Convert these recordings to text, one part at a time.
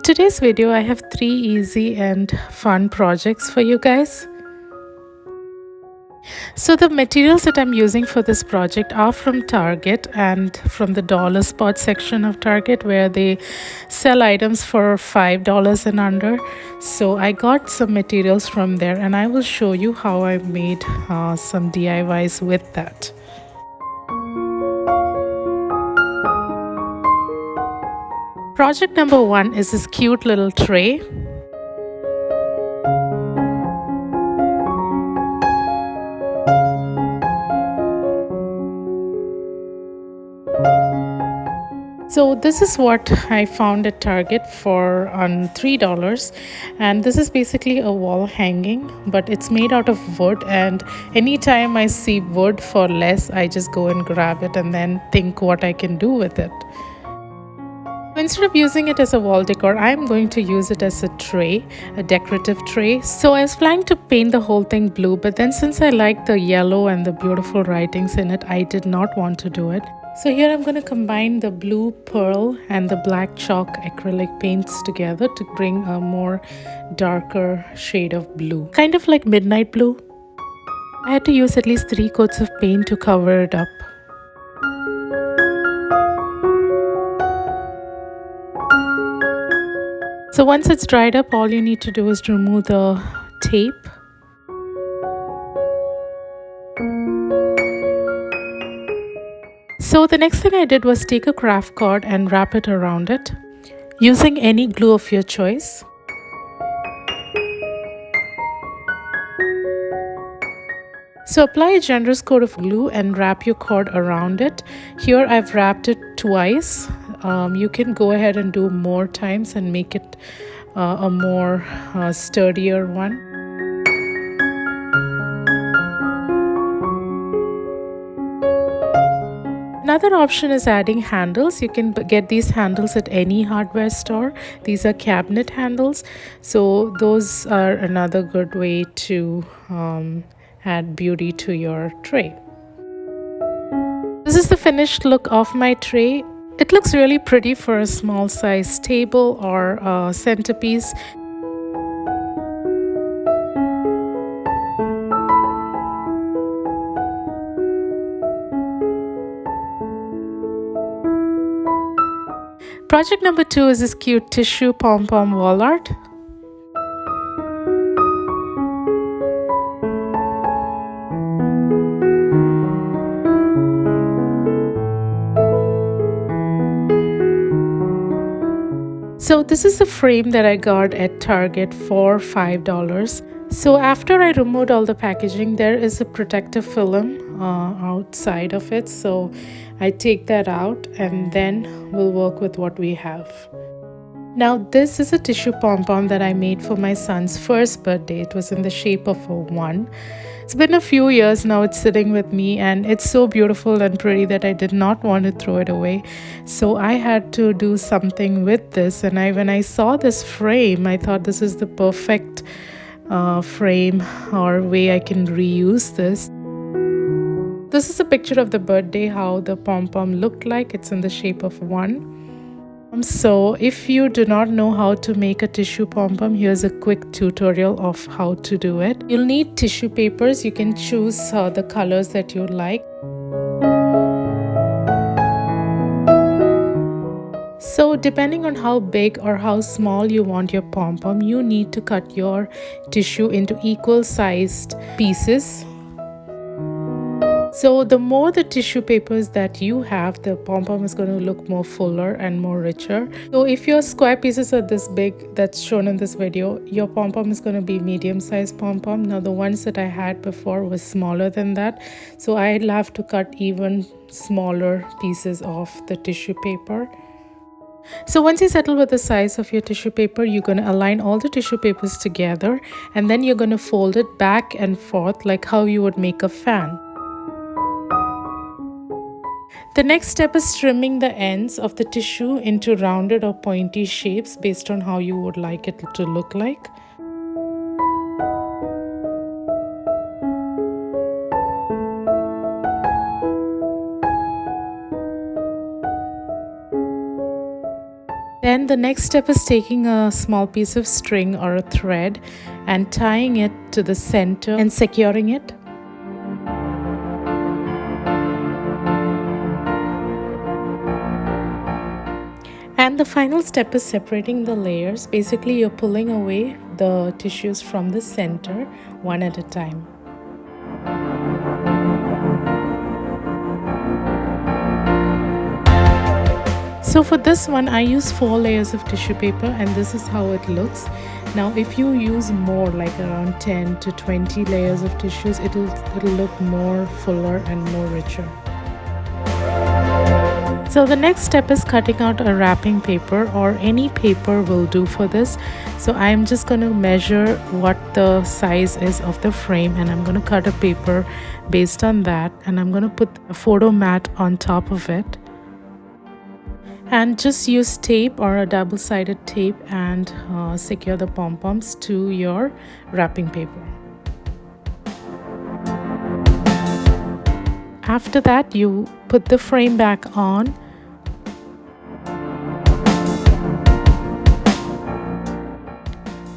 today's video, I have 3 easy and fun projects for you guys. So the materials that I'm using for this project are from Target and from the dollar spot section of Target, where they sell items for $5 and under. So I got some materials from there and I will show you how I made some DIYs with that. Project number 1 is this cute little tray. So this is what I found at Target for $3, and this is basically a wall hanging, but it's made out of wood, and anytime I see wood for less, I just go and grab it and then think what I can do with it. Instead of using it as a wall decor, I'm going to use it as a tray, a decorative tray. So I was planning to paint the whole thing blue, but then since I like the yellow and the beautiful writings in it, I did not want to do it. So here I'm going to combine the blue pearl and the black chalk acrylic paints together to bring a more darker shade of blue. Kind of like midnight blue. I had to use at least 3 coats of paint to cover it up. So once it's dried up, all you need to do is to remove the tape. So the next thing I did was take a craft card and wrap it around it using any glue of your choice. So apply a generous coat of glue and wrap your cord around it. Here I've wrapped it twice. You can go ahead and do more times and make it a more sturdier one. Another option is adding handles. You can get these handles at any hardware store. These are cabinet handles. So those are another good way to add beauty to your tray. This is the finished look of my tray. It looks really pretty for a small size table or a centerpiece. Project number 2 is this cute tissue Pom Pom wall art. So this is the frame that I got at Target for $5. So after I removed all the packaging, there is a protective film outside of it. So I take that out and then we'll work with what we have. Now this is a tissue pom-pom that I made for my son's first birthday. It was in the shape of a 1. It's been a few years now, it's sitting with me and it's so beautiful and pretty that I did not want to throw it away. So I had to do something with this, and when I saw this frame, I thought this is the perfect frame or way I can reuse this. This is a picture of the birthday, how the pom-pom looked like. It's in the shape of 1. So if you do not know how to make a tissue pom-pom, here's a quick tutorial of how to do it. You'll need tissue papers. You can choose the colors that you like. So depending on how big or how small you want your pom-pom, you need to cut your tissue into equal sized pieces. So the more the tissue papers that you have, the pom-pom is going to look more fuller and more richer. So if your square pieces are this big, that's shown in this video, your pom-pom is going to be medium-sized pom-pom. Now the ones that I had before was smaller than that. So I'll have to cut even smaller pieces of the tissue paper. So once you settle with the size of your tissue paper, you're going to align all the tissue papers together and then you're going to fold it back and forth like how you would make a fan. The next step is trimming the ends of the tissue into rounded or pointy shapes based on how you would like it to look like. Then And the next step is taking a small piece of string or a thread and tying it to the center and securing it. And the final step is separating the layers. Basically, you're pulling away the tissues from the center one at a time. So for this one, I use 4 layers of tissue paper, and this is how it looks. Now if you use more, like around 10 to 20 layers of tissues, it'll look more fuller and more richer. So the next step is cutting out a wrapping paper, or any paper will do for this. So I'm just going to measure what the size is of the frame, and I'm going to cut a paper based on that, and I'm going to put a photo mat on top of it. And just use tape or a double-sided tape and secure the pom-poms to your wrapping paper. After that, you put the frame back on.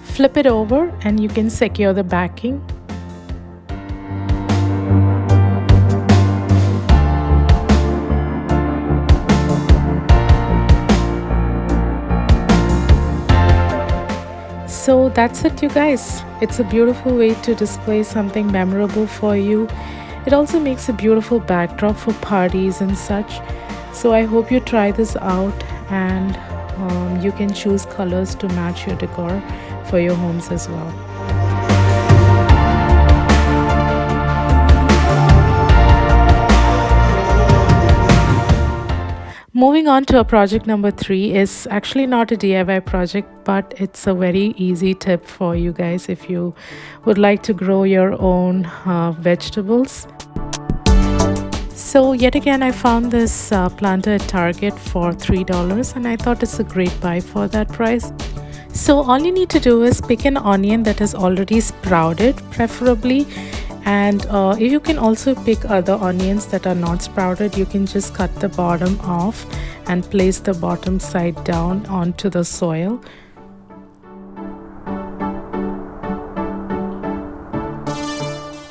Flip it over and you can secure the backing. So that's it, you guys. It's a beautiful way to display something memorable for you. It also makes a beautiful backdrop for parties and such. So I hope you try this out, and you can choose colors to match your decor for your homes as well. Moving on to our project number 3 is actually not a DIY project, but it's a very easy tip for you guys if you would like to grow your own vegetables. So yet again, I found this planter at Target for $3, and I thought it's a great buy for that price. So all you need to do is pick an onion that is already sprouted, preferably. And if you can also pick other onions that are not sprouted, you can just cut the bottom off and place the bottom side down onto the soil.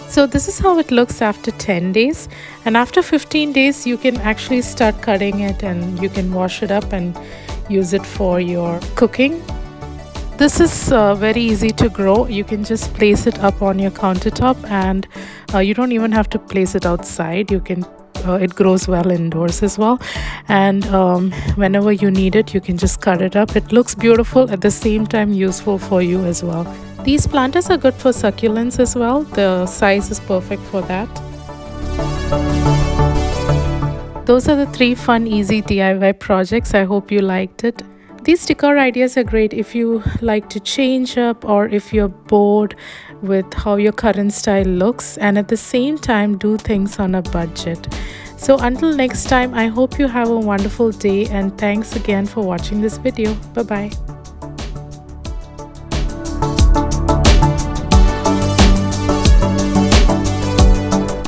So this is how it looks after 10 days, and after 15 days you can actually start cutting it, and you can wash it up and use it for your cooking. This is very easy to grow. You can just place it up on your countertop, and you don't even have to place it outside. You can it grows well indoors as well, and whenever you need it, you can just cut it up. It looks beautiful, at the same time useful for you as well. These planters are good for succulents as well. The size is perfect for that. Those are the 3 fun, easy DIY projects. I hope you liked it. These decor ideas are great if you like to change up, or if you're bored with how your current style looks, and at the same time do things on a budget. So until next time, I hope you have a wonderful day, and thanks again for watching this video. Bye bye.